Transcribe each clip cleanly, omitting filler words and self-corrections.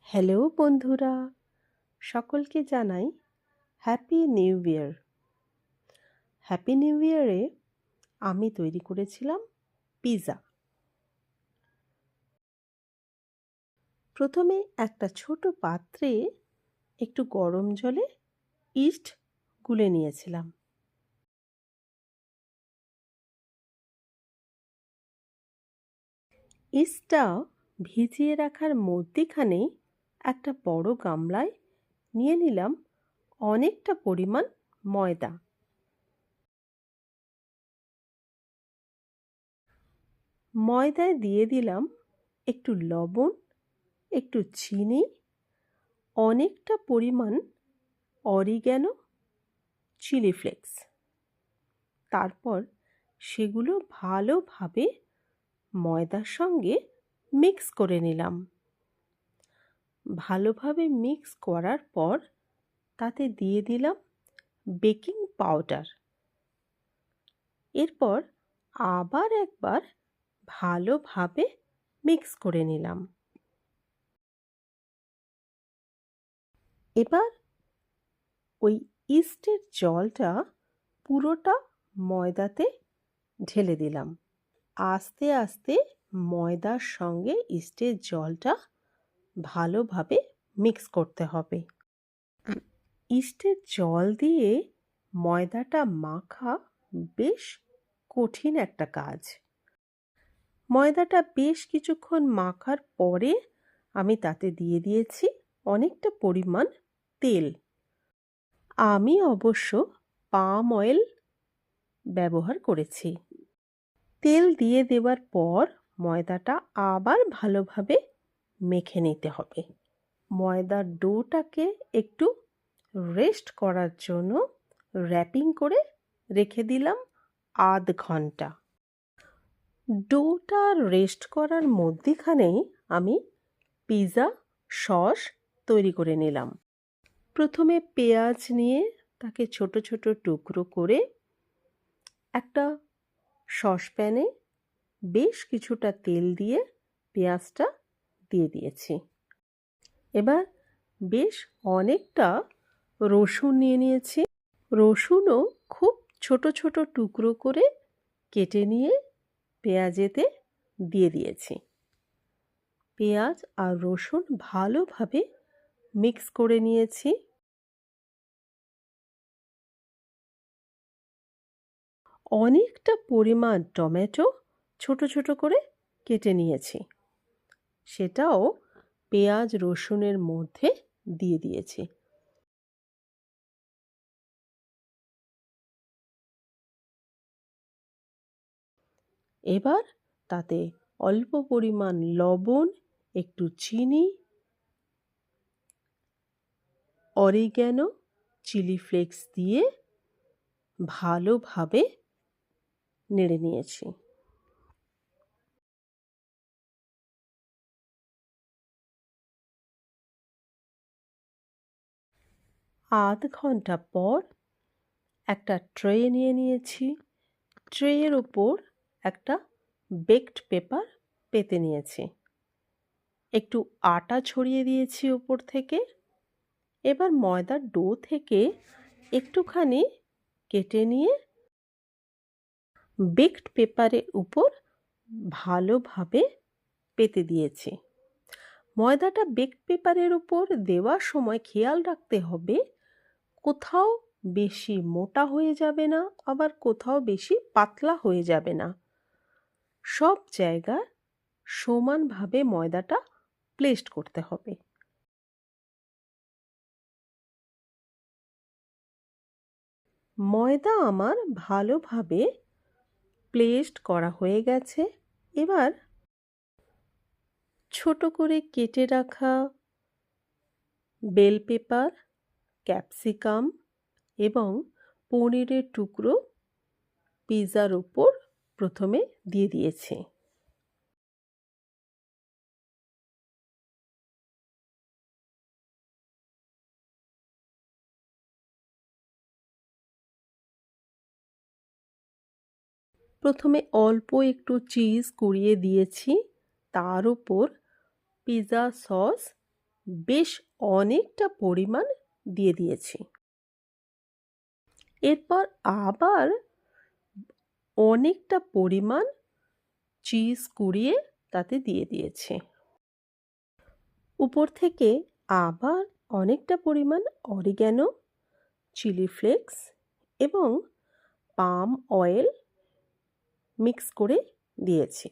Hello বন্ধুরা, সকলকে জানাই happy new year. Happy new ইয়ারে আমি তৈরি করেছিলাম পিৎজা। প্রথমে একটা ছোট পাত্রে একটু গরম জলে ইস্ট গুলে নিয়েছিলাম। ইস্টটা ভিজিয়ে রাখার মধ্যিখানে একটা বড় গামলায় নিয়ে নিলাম অনেকটা পরিমাণ ময়দা। ময়দায় দিয়ে দিলাম একটু লবণ, একটু চিনি, অনেকটা পরিমাণ অরিগ্যানো, চিলি ফ্লেক্স। তারপর সেগুলো ভালোভাবে ময়দার সঙ্গে মিক্স করে নিলাম। ভালোভাবে মিক্স করার পর তাতে দিয়ে দিলাম বেকিং পাউডার। এরপর আবার একবার ভালোভাবে মিক্স করে নিলাম। এবার ওই ইস্টের জলটা পুরোটা ময়দাতে ঢেলে দিলাম। আস্তে আস্তে ময়দার সঙ্গে ইস্টের জলটা ভালোভাবে মিক্স করতে হবে। ইস্টের জল দিয়ে ময়দাটা মাখা বেশ কঠিন একটা কাজ। ময়দাটা বেশ কিছুক্ষণ মাখার পরে আমি তাতে দিয়ে দিয়েছি অনেকটা পরিমাণ তেল। আমি অবশ্য পাম অয়েল ব্যবহার করেছি। তেল দিয়ে দেওয়ার পর ময়দাটা আবার ভালোভাবে মেখে নিতে হবে। ময়দার ডোটাকে একটু রেস্ট করার জন্য র্যাপিং করে রেখে দিলাম আধ ঘন্টা। ডোটা রেস্ট করার মধ্যিখানেই আমি পিৎজা সস তৈরি করে নিলাম। প্রথমে পেঁয়াজ নিয়ে তাকে ছোট ছোট টুকরো করে একটা সসপ্যানে বেশ কিছুটা তেল দিয়ে পেঁয়াজটা দিয়ে দিয়েছি। এবার বেশ অনেকটা রসুন নিয়ে নিয়েছি। রসুনও খুব ছোট ছোট টুকরো করে কেটে নিয়ে পেঁয়াজেতে দিয়ে দিয়েছি। পেঁয়াজ আর রসুন ভালোভাবে মিক্স করে নিয়েছি। অনেকটা পরিমাণ টমেটো ছোট ছোট করে কেটে নিয়েছি, সেটাও পেঁয়াজ রসুনের মধ্যে দিয়ে দিয়েছি। এবার তাতে অল্প পরিমাণ লবণ, একটু চিনি, অরিগ্যানো, চিলি ফ্লেক্স দিয়ে ভালোভাবে নেড়ে নিয়েছি। আধ ঘন্টা পর একটা ট্রে নিয়ে নিয়েছি। ট্রেয়ের ওপর একটা বেকড পেপার পেতে নিয়েছি। একটু আটা ছড়িয়ে দিয়েছি ওপর থেকে। এবার ময়দার ডো থেকে একটুখানি কেটে নিয়ে বেকড পেপারের উপর ভালোভাবে পেতে দিয়েছি। ময়দাটা বেকড পেপারের উপর দেওয়ার সময় খেয়াল রাখতে হবে কোথাও বেশি মোটা হয়ে যাবে না, আবার কোথাও বেশি পাতলা হয়ে যাবে না। সব জায়গায় সমানভাবে ময়দাটা প্লেসড করতে হবে। ময়দা আমার ভালোভাবে প্লেসড করা হয়ে গেছে। এবার ছোট করে কেটে রাখা বেল পেপার, ক্যাপসিকাম এবং পনিরের টুকরো পিৎজার উপর প্রথমে দিয়ে দিয়েছি। প্রথমে অল্প একটু চিজ কুড়িয়ে দিয়েছি, তার উপর পিৎজা সস বেশ অনেকটা পরিমাণ দিয়ে দিয়েছি। এরপর আবার অনেকটা পরিমাণ চিজ কুড়িয়ে তাতে দিয়ে দিয়েছি। উপর থেকে আবার অনেকটা পরিমাণ অরিগ্যানো, চিলি ফ্লেক্স এবং পাম অয়েল মিক্স করে দিয়েছি।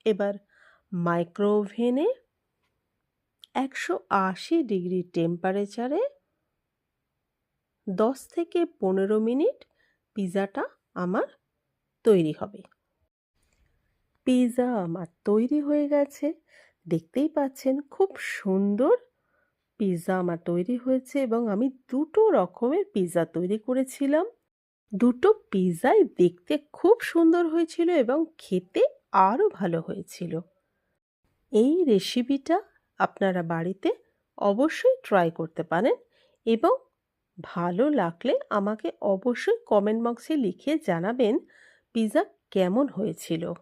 এবার মাইক্রোওভেনে 180 ডিগ্রি টেম্পারেচারে 10 থেকে 15 মিনিট পিৎজাটা আমার তৈরি হবে। পিৎজা আমার তৈরি হয়ে গেছে। দেখতেই পাচ্ছেন খুব সুন্দর পিৎজা আমার তৈরি হয়েছে এবং আমি দুটো রকমের পিৎজা তৈরি করেছিলাম। দুটো পিৎজাই দেখতে খুব সুন্দর হয়েছিল এবং খেতে আরও ভালো হয়েছিল। এই রেসিপিটা আপনারা বাড়িতে অবশ্যই ট্রাই করতে পারেন এবং ভালো লাগলে আমাকে অবশ্যই কমেন্ট বক্সে লিখে জানাবেন পিৎজা কেমন হয়েছিল।